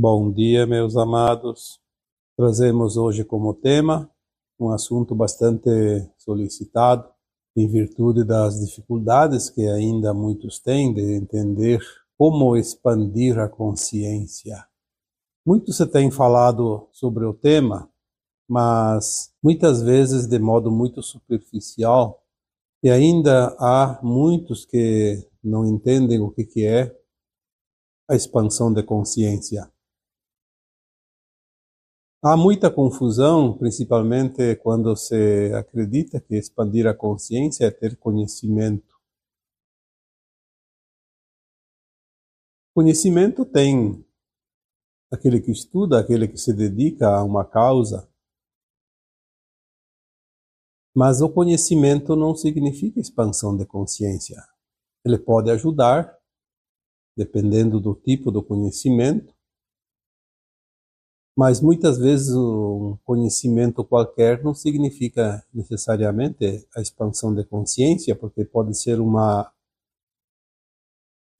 Bom dia, meus amados. Trazemos hoje como tema um assunto bastante solicitado, em virtude das dificuldades que ainda muitos têm de entender como expandir a consciência. Muito se tem falado sobre o tema, mas muitas vezes de modo muito superficial, e ainda há muitos que não entendem o que é a expansão de consciência. Há muita confusão, principalmente quando se acredita que expandir a consciência é ter conhecimento. Conhecimento tem aquele que estuda, aquele que se dedica a uma causa, mas o conhecimento não significa expansão de consciência. Ele pode ajudar, dependendo do tipo do conhecimento, mas muitas vezes um conhecimento qualquer não significa necessariamente a expansão de consciência, porque pode ser uma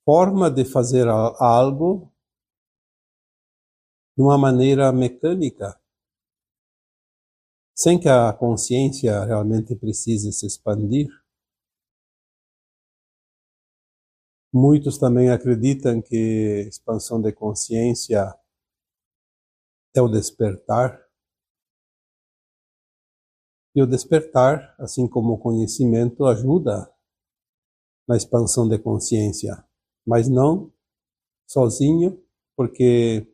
forma de fazer algo de uma maneira mecânica, sem que a consciência realmente precise se expandir. Muitos também acreditam que expansão de consciência é o despertar. E o despertar, assim como o conhecimento, ajuda na expansão de consciência, mas não sozinho, porque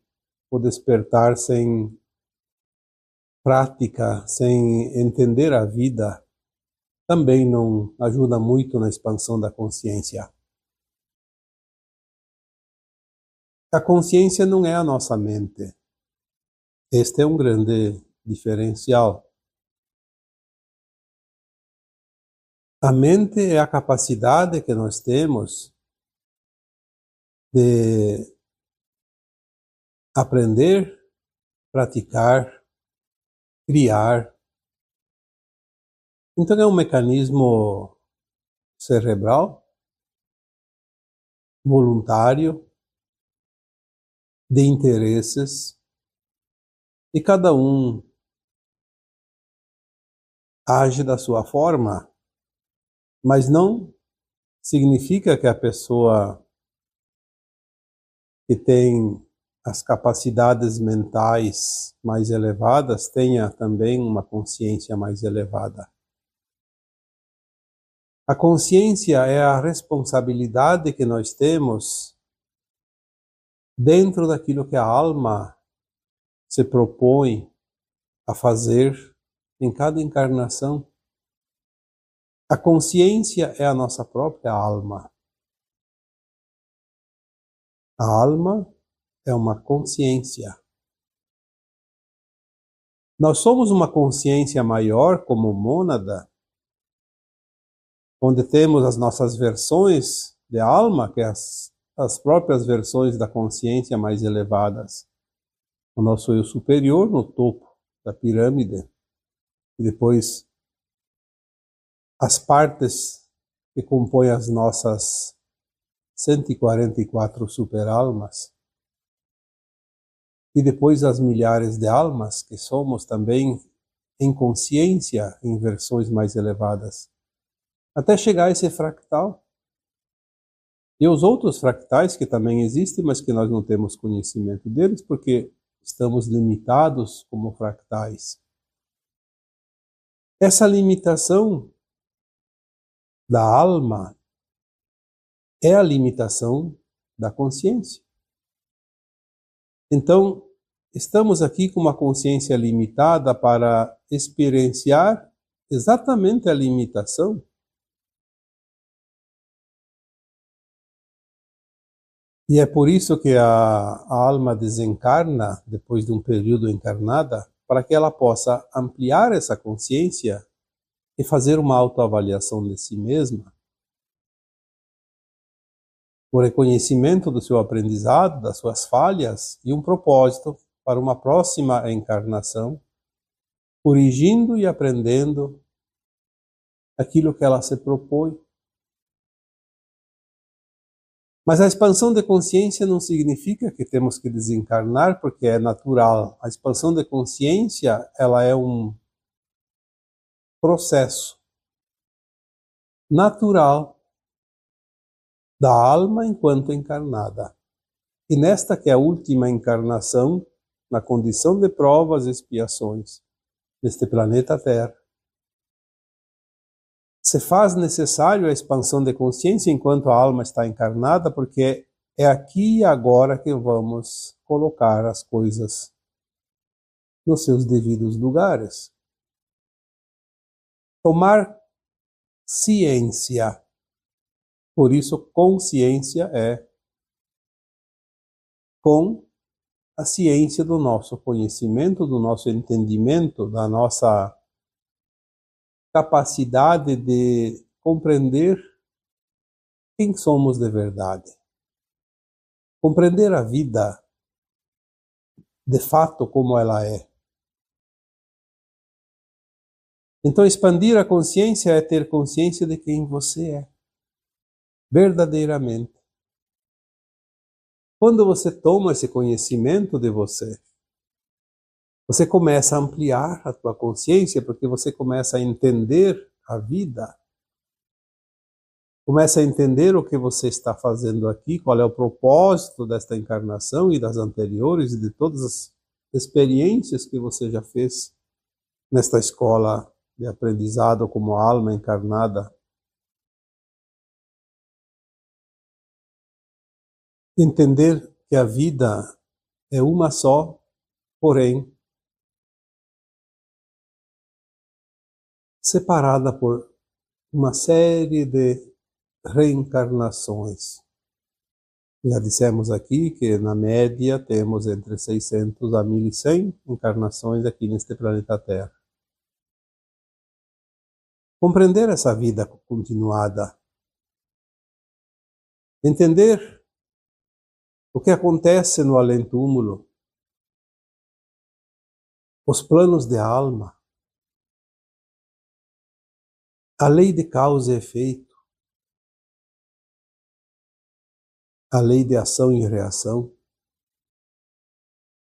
o despertar sem prática, sem entender a vida, também não ajuda muito na expansão da consciência. A consciência não é a nossa mente. Este é um grande diferencial. A mente é a capacidade que nós temos de aprender, praticar, criar. Então é um mecanismo cerebral, voluntário, de interesses, e cada um age da sua forma, mas não significa que a pessoa que tem as capacidades mentais mais elevadas tenha também uma consciência mais elevada. A consciência é a responsabilidade que nós temos dentro daquilo que a alma se propõe a fazer em cada encarnação. A consciência é a nossa própria alma. A alma é uma consciência. Nós somos uma consciência maior como mônada, onde temos as nossas versões de alma, que é as próprias versões da consciência mais elevadas. O nosso eu superior no topo da pirâmide, e depois as partes que compõem as nossas 144 superalmas, e depois as milhares de almas que somos também em consciência em versões mais elevadas, até chegar a esse fractal. E os outros fractais que também existem, mas que nós não temos conhecimento deles, porque estamos limitados como fractais. Essa limitação da alma é a limitação da consciência. Então, estamos aqui com uma consciência limitada para experienciar exatamente a limitação. E é por isso que a alma desencarna depois de um período encarnada, para que ela possa ampliar essa consciência e fazer uma autoavaliação de si mesma, o reconhecimento do seu aprendizado, das suas falhas e um propósito para uma próxima encarnação, corrigindo e aprendendo aquilo que ela se propõe. Mas a expansão de consciência não significa que temos que desencarnar, porque é natural. A expansão de consciência, ela é um processo natural da alma enquanto encarnada. E nesta que é a última encarnação, na condição de provas e expiações, neste planeta Terra, se faz necessário a expansão de consciência enquanto a alma está encarnada, porque é aqui e agora que vamos colocar as coisas nos seus devidos lugares. Tomar ciência. Por isso, consciência é com a ciência do nosso conhecimento, do nosso entendimento, da nossa capacidade de compreender quem somos de verdade. Compreender a vida de fato como ela é. Então, expandir a consciência é ter consciência de quem você é, verdadeiramente. Quando você toma esse conhecimento de você, você começa a ampliar a tua consciência, porque você começa a entender a vida, começa a entender o que você está fazendo aqui, qual é o propósito desta encarnação e das anteriores e de todas as experiências que você já fez nesta escola de aprendizado como alma encarnada. Entender que a vida é uma só, porém separada por uma série de reencarnações. Já dissemos aqui que na média temos entre 600 a 1100 encarnações aqui neste planeta Terra. Compreender essa vida continuada, entender o que acontece no além-túmulo, os planos de alma, a lei de causa e efeito, a lei de ação e reação,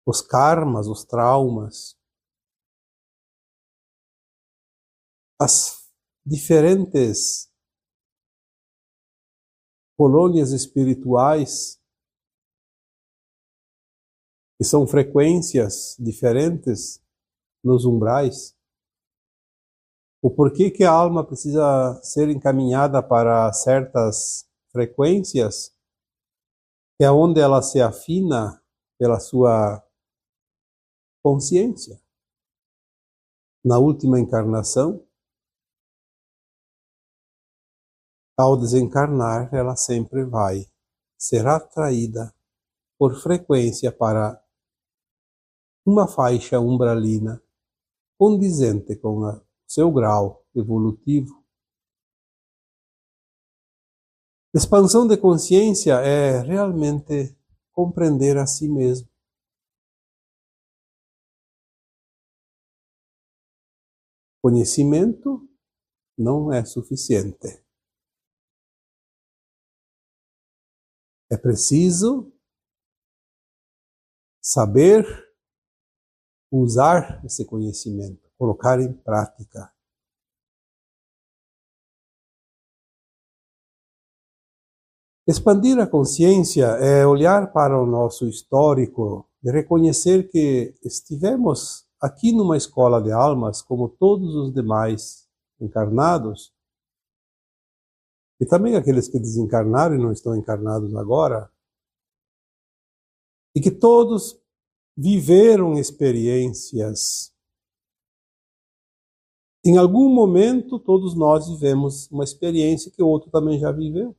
os karmas, os traumas, as diferentes colônias espirituais, que são frequências diferentes nos umbrais. O porquê que a alma precisa ser encaminhada para certas frequências, que é onde ela se afina pela sua consciência. Na última encarnação, ao desencarnar, ela sempre vai ser atraída por frequência para uma faixa umbralina condizente com o seu grau evolutivo. Expansão de consciência é realmente compreender a si mesmo. Conhecimento não é suficiente. É preciso saber usar esse conhecimento, colocar em prática. Expandir a consciência é olhar para o nosso histórico e reconhecer que estivemos aqui numa escola de almas como todos os demais encarnados, e também aqueles que desencarnaram e não estão encarnados agora, e que todos viveram experiências. Em algum momento, todos nós vivemos uma experiência que o outro também já viveu.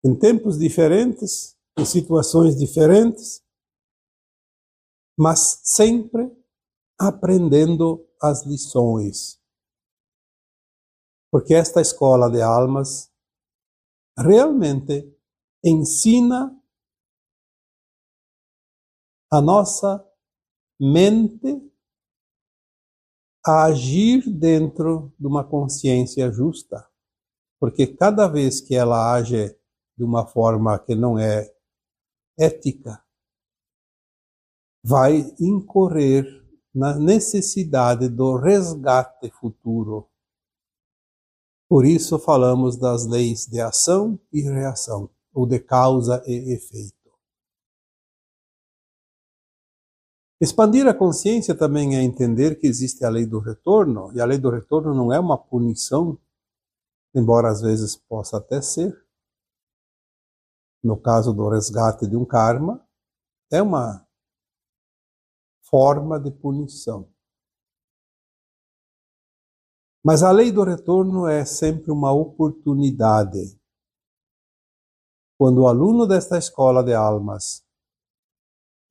Em tempos diferentes, em situações diferentes, mas sempre aprendendo as lições. Porque esta escola de almas realmente ensina a nossa mente a agir dentro de uma consciência justa, porque cada vez que ela age de uma forma que não é ética, vai incorrer na necessidade do resgate futuro. Por isso falamos das leis de ação e reação, ou de causa e efeito. Expandir a consciência também é entender que existe a lei do retorno, e a lei do retorno não é uma punição, embora às vezes possa até ser. No caso do resgate de um karma, é uma forma de punição. Mas a lei do retorno é sempre uma oportunidade. Quando o aluno desta escola de almas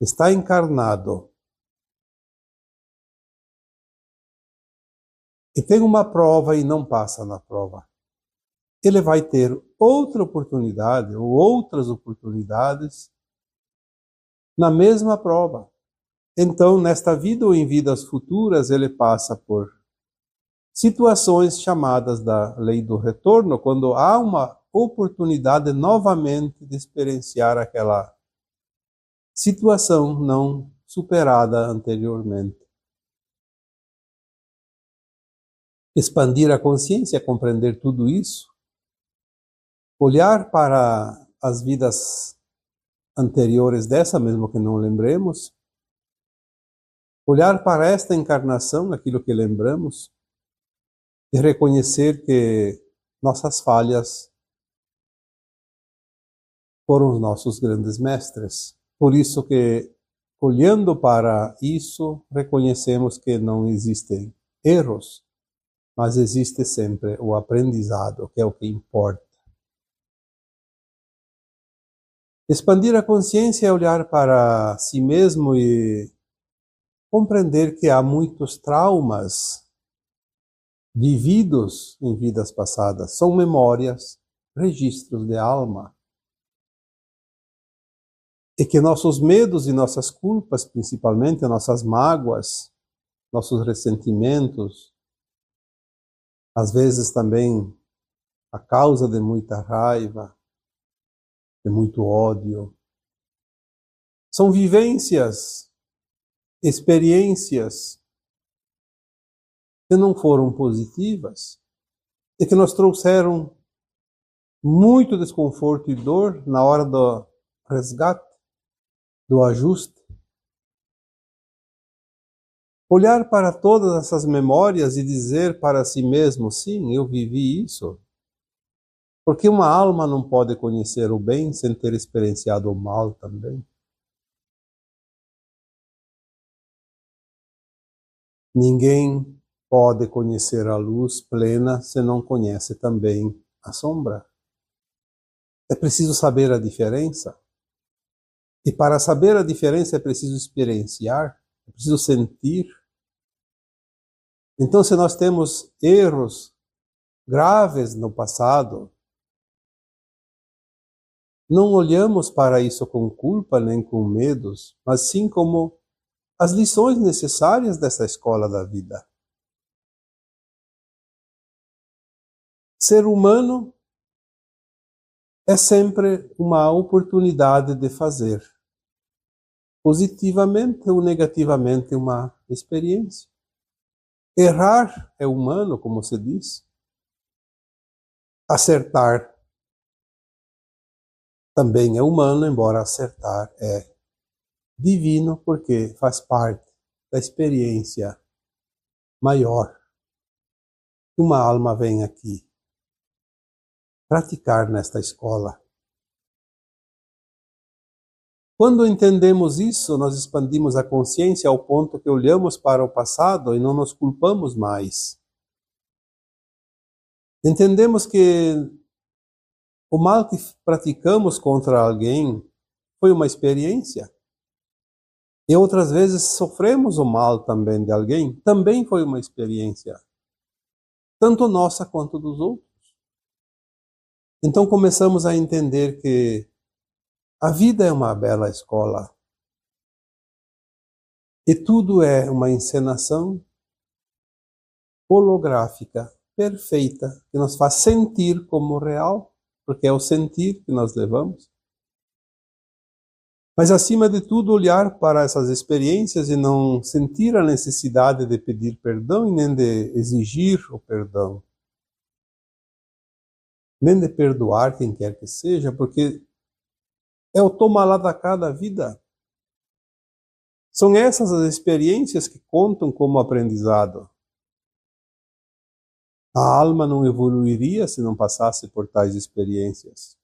está encarnado e tem uma prova e não passa na prova, ele vai ter outra oportunidade ou outras oportunidades na mesma prova. Então, nesta vida ou em vidas futuras, ele passa por situações chamadas da lei do retorno, quando há uma oportunidade novamente de experienciar aquela situação não superada anteriormente. Expandir a consciência, compreender tudo isso, olhar para as vidas anteriores dessa mesmo que não lembremos, olhar para esta encarnação, aquilo que lembramos, e reconhecer que nossas falhas foram os nossos grandes mestres. Por isso que, olhando para isso, reconhecemos que não existem erros, mas existe sempre o aprendizado, que é o que importa. Expandir a consciência é olhar para si mesmo e compreender que há muitos traumas vividos em vidas passadas. São memórias, registros de alma. E que nossos medos e nossas culpas, principalmente nossas mágoas, nossos ressentimentos, às vezes também a causa de muita raiva, de muito ódio, são vivências, experiências que não foram positivas e que nos trouxeram muito desconforto e dor na hora do resgate, do ajuste. Olhar para todas essas memórias e dizer para si mesmo, sim, eu vivi isso. Porque uma alma não pode conhecer o bem sem ter experienciado o mal também. Ninguém pode conhecer a luz plena se não conhece também a sombra. É preciso saber a diferença. E para saber a diferença é preciso experienciar, é preciso sentir. Então, se nós temos erros graves no passado, não olhamos para isso com culpa nem com medos, mas sim como as lições necessárias dessa escola da vida. Ser humano é sempre uma oportunidade de fazer, positivamente ou negativamente, uma experiência. Errar é humano, como se diz. Acertar também é humano, embora acertar é divino, porque faz parte da experiência maior que uma alma vem aqui praticar nesta escola. Quando entendemos isso, nós expandimos a consciência ao ponto que olhamos para o passado e não nos culpamos mais. Entendemos que o mal que praticamos contra alguém foi uma experiência. E outras vezes sofremos o mal também de alguém, também foi uma experiência. Tanto nossa quanto dos outros. Então começamos a entender que a vida é uma bela escola. E tudo é uma encenação holográfica, perfeita, que nos faz sentir como real, porque é o sentir que nós levamos. Mas, acima de tudo, olhar para essas experiências e não sentir a necessidade de pedir perdão e nem de exigir o perdão, nem de perdoar quem quer que seja, porque é o toma lá da cá da vida. São essas as experiências que contam como aprendizado. A alma não evoluiria se não passasse por tais experiências.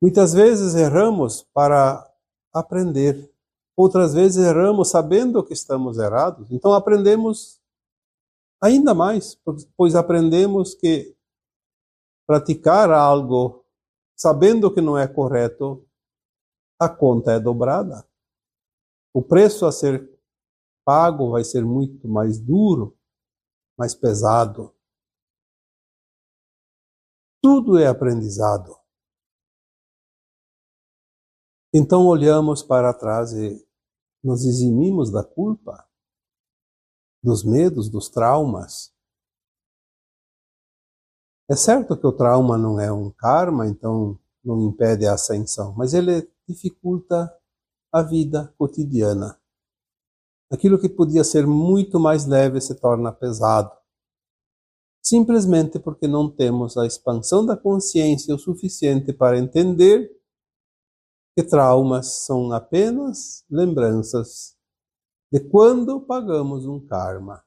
Muitas vezes erramos para aprender. Outras vezes erramos sabendo que estamos errados. Então aprendemos ainda mais, pois aprendemos que praticar algo sabendo que não é correto, a conta é dobrada. O preço a ser pago vai ser muito mais duro, mais pesado. Tudo é aprendizado. Então olhamos para trás e nos eximimos da culpa, dos medos, dos traumas. É certo que o trauma não é um karma, então não impede a ascensão, mas ele dificulta a vida cotidiana. Aquilo que podia ser muito mais leve se torna pesado. Simplesmente porque não temos a expansão da consciência o suficiente para entender que traumas são apenas lembranças de quando pagamos um karma.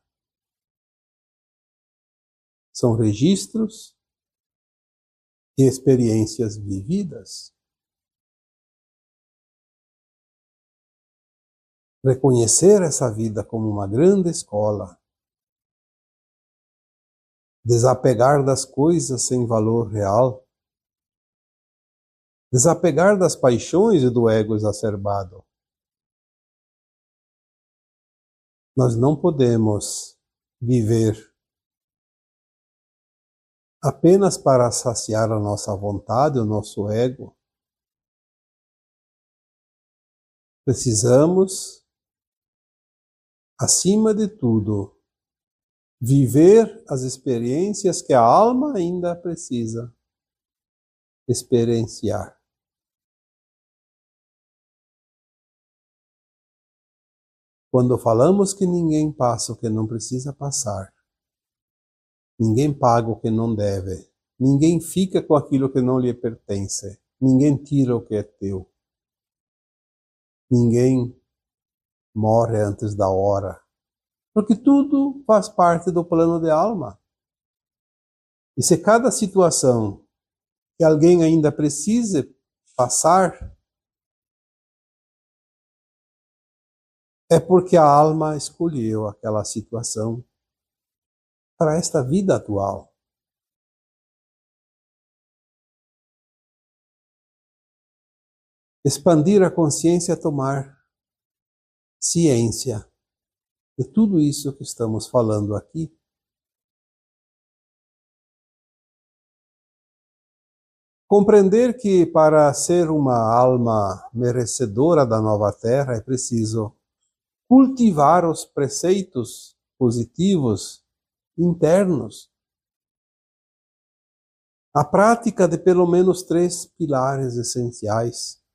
São registros e experiências vividas. Reconhecer essa vida como uma grande escola. Desapegar das coisas sem valor real. Desapegar das paixões e do ego exacerbado. Nós não podemos viver apenas para saciar a nossa vontade, o nosso ego. Precisamos, acima de tudo, viver as experiências que a alma ainda precisa experienciar. Quando falamos que ninguém passa o que não precisa passar, ninguém paga o que não deve, ninguém fica com aquilo que não lhe pertence, ninguém tira o que é teu, ninguém morre antes da hora, porque tudo faz parte do plano de alma. E se cada situação que alguém ainda precise passar, é porque a alma escolheu aquela situação para esta vida atual. Expandir a consciência é tomar ciência de tudo isso que estamos falando aqui. Compreender que para ser uma alma merecedora da nova terra é preciso cultivar os preceitos positivos internos. A prática de pelo menos 3 pilares essenciais: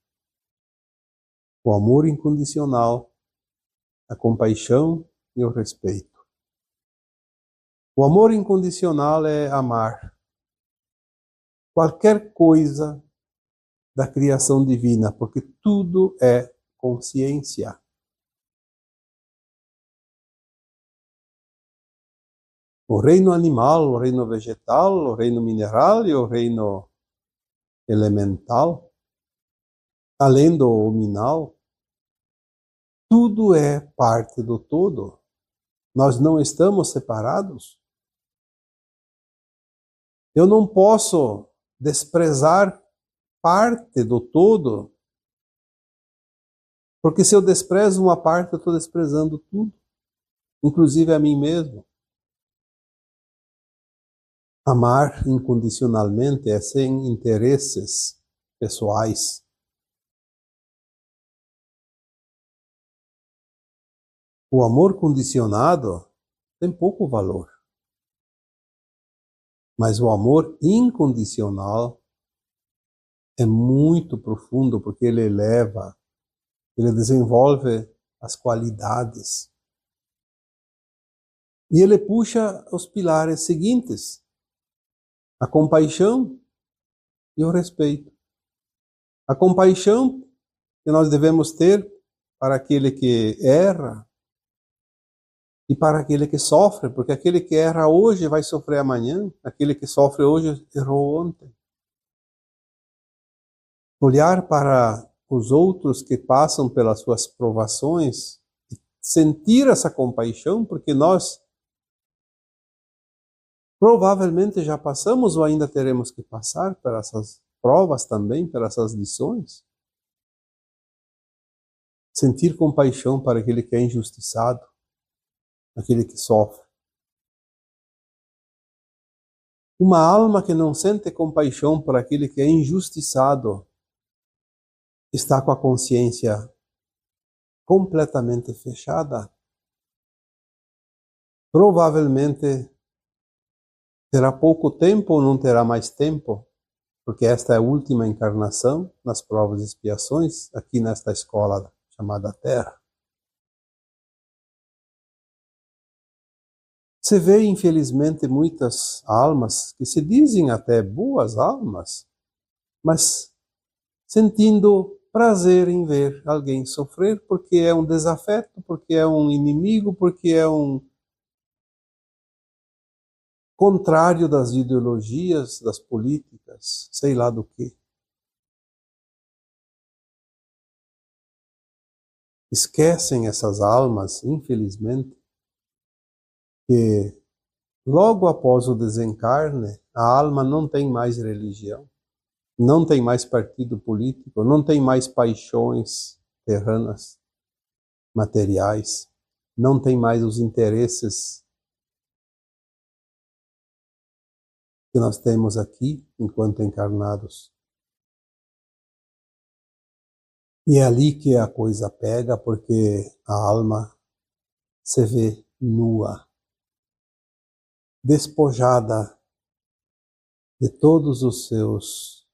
o amor incondicional, a compaixão e o respeito. O amor incondicional é amar qualquer coisa da criação divina, porque tudo é consciência. O reino animal, o reino vegetal, o reino mineral e o reino elemental, além do hominal, tudo é parte do todo. Nós não estamos separados. Eu não posso desprezar parte do todo, porque se eu desprezo uma parte, eu estou desprezando tudo, inclusive a mim mesmo. Amar incondicionalmente é sem interesses pessoais. O amor condicionado tem pouco valor. Mas o amor incondicional é muito profundo, porque ele eleva, ele desenvolve as qualidades. E ele puxa os pilares seguintes: a compaixão e o respeito. A compaixão que nós devemos ter para aquele que erra e para aquele que sofre, porque aquele que erra hoje vai sofrer amanhã, aquele que sofre hoje errou ontem. Olhar para os outros que passam pelas suas provações, sentir essa compaixão, porque nós provavelmente já passamos ou ainda teremos que passar por essas provas também, por essas lições. Sentir compaixão para aquele que é injustiçado, aquele que sofre. Uma alma que não sente compaixão por aquele que é injustiçado está com a consciência completamente fechada. Provavelmente terá pouco tempo ou não terá mais tempo, porque esta é a última encarnação nas provas e expiações, aqui nesta escola chamada Terra. Você vê, infelizmente, muitas almas que se dizem até boas almas, mas sentindo prazer em ver alguém sofrer porque é um desafeto, porque é um inimigo, porque é um contrário das ideologias, das políticas, sei lá do que. Esquecem essas almas, infelizmente, que logo após o desencarne, a alma não tem mais religião, não tem mais partido político, não tem mais paixões terranas, materiais, não tem mais os interesses que nós temos aqui enquanto encarnados. E é ali que a coisa pega, porque a alma se vê nua, despojada de todos os seus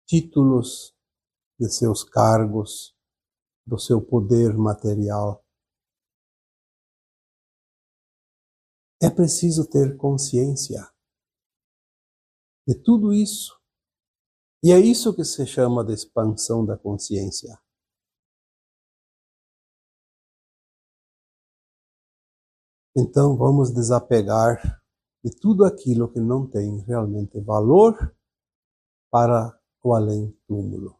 títulos, de seus cargos, do seu poder material. É preciso ter consciência de tudo isso. E é isso que se chama de expansão da consciência. Então vamos desapegar de tudo aquilo que não tem realmente valor para o além-túmulo.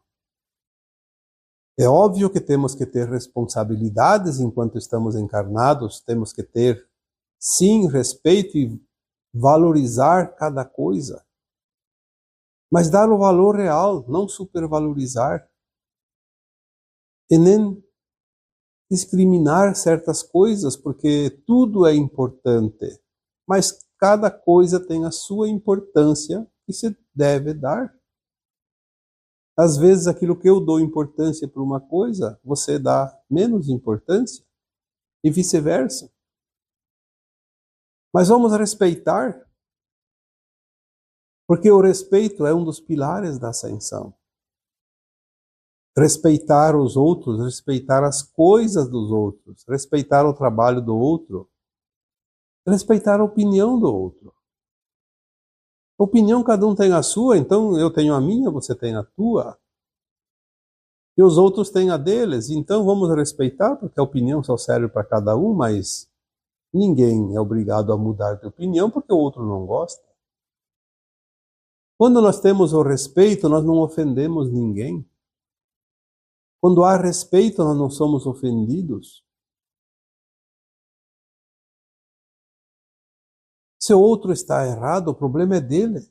É óbvio que temos que ter responsabilidades enquanto estamos encarnados, temos que ter, sim, respeito e valorizar cada coisa. Mas dar o valor real, não supervalorizar. E nem discriminar certas coisas, porque tudo é importante. Mas cada coisa tem a sua importância que se deve dar. Às vezes aquilo que eu dou importância para uma coisa, você dá menos importância. E vice-versa. Mas vamos respeitar. Porque o respeito é um dos pilares da ascensão. Respeitar os outros, respeitar as coisas dos outros, respeitar o trabalho do outro, respeitar a opinião do outro. A opinião cada um tem a sua, então eu tenho a minha, você tem a tua. E os outros têm a deles, então vamos respeitar, porque a opinião só serve para cada um, mas ninguém é obrigado a mudar de opinião porque o outro não gosta. Quando nós temos o respeito, nós não ofendemos ninguém. Quando há respeito, nós não somos ofendidos. Se o outro está errado, o problema é dele.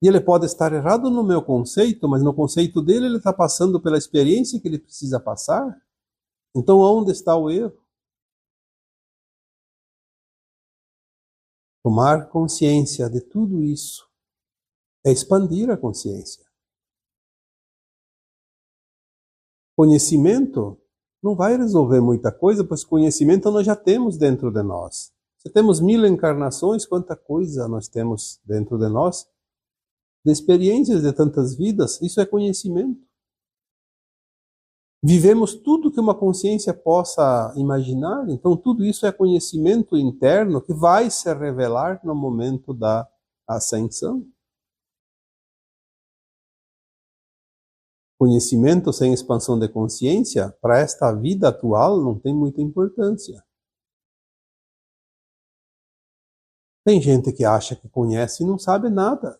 E ele pode estar errado no meu conceito, mas no conceito dele ele está passando pela experiência que ele precisa passar. Então, onde está o erro? Tomar consciência de tudo isso é expandir a consciência. Conhecimento não vai resolver muita coisa, pois conhecimento nós já temos dentro de nós. Se temos 1000 encarnações, quanta coisa nós temos dentro de nós, de experiências de tantas vidas, isso é conhecimento. Vivemos tudo que uma consciência possa imaginar, então tudo isso é conhecimento interno que vai se revelar no momento da ascensão. Conhecimento sem expansão de consciência, para esta vida atual, não tem muita importância. Tem gente que acha que conhece e não sabe nada.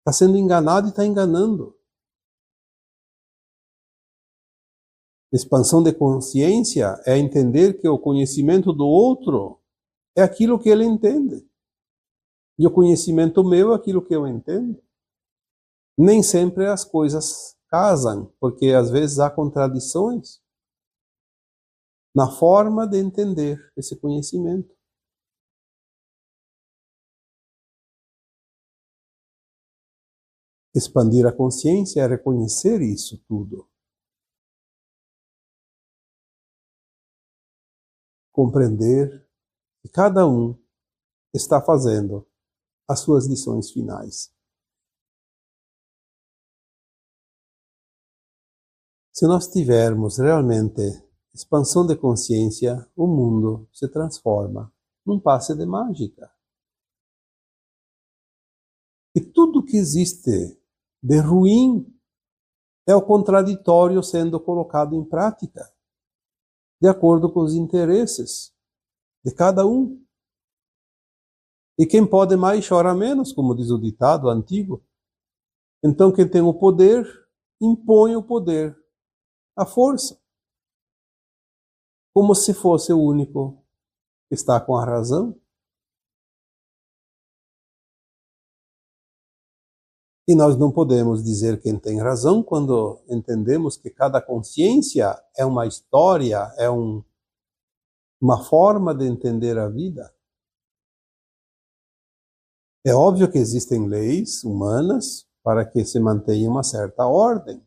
Está sendo enganado e está enganando. Expansão de consciência é entender que o conhecimento do outro é aquilo que ele entende. E o conhecimento meu é aquilo que eu entendo. Nem sempre as coisas casam, porque às vezes há contradições na forma de entender esse conhecimento. Expandir a consciência é reconhecer isso tudo. Compreender que cada um está fazendo as suas lições finais. Se nós tivermos realmente expansão de consciência, o mundo se transforma num passe de mágica. E tudo que existe de ruim é o contraditório sendo colocado em prática, de acordo com os interesses de cada um. E quem pode mais chora menos, como diz o ditado antigo. Então quem tem o poder, impõe o poder, a força, como se fosse o único que está com a razão. E nós não podemos dizer quem tem razão quando entendemos que cada consciência é uma história, é uma forma de entender a vida. É óbvio que existem leis humanas para que se mantenha uma certa ordem,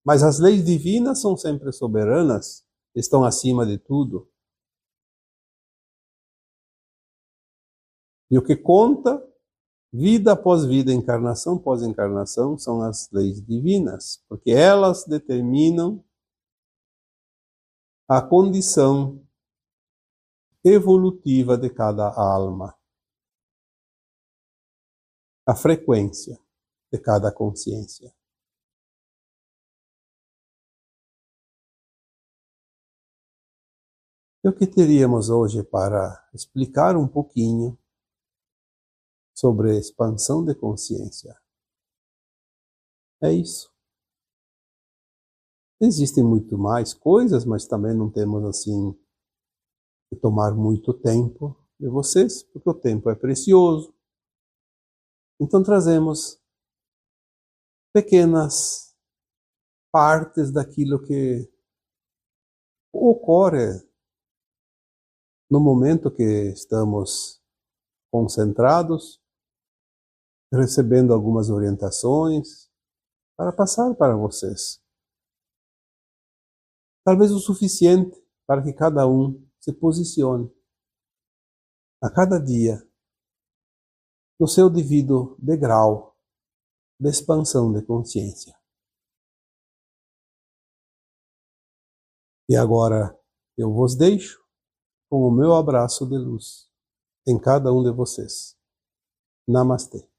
mas as leis divinas são sempre soberanas, estão acima de tudo. E o que conta, vida após vida, encarnação após encarnação, são as leis divinas, porque elas determinam a condição evolutiva de cada alma, a frequência de cada consciência. E o que teríamos hoje para explicar um pouquinho sobre a expansão de consciência? É isso. Existem muito mais coisas, mas também não temos assim que tomar muito tempo de vocês, porque o tempo é precioso. Então trazemos pequenas partes daquilo que ocorre no momento que estamos concentrados, recebendo algumas orientações para passar para vocês. Talvez o suficiente para que cada um se posicione a cada dia no seu devido degrau de expansão de consciência. E agora eu vos deixo com o meu abraço de luz em cada um de vocês. Namastê.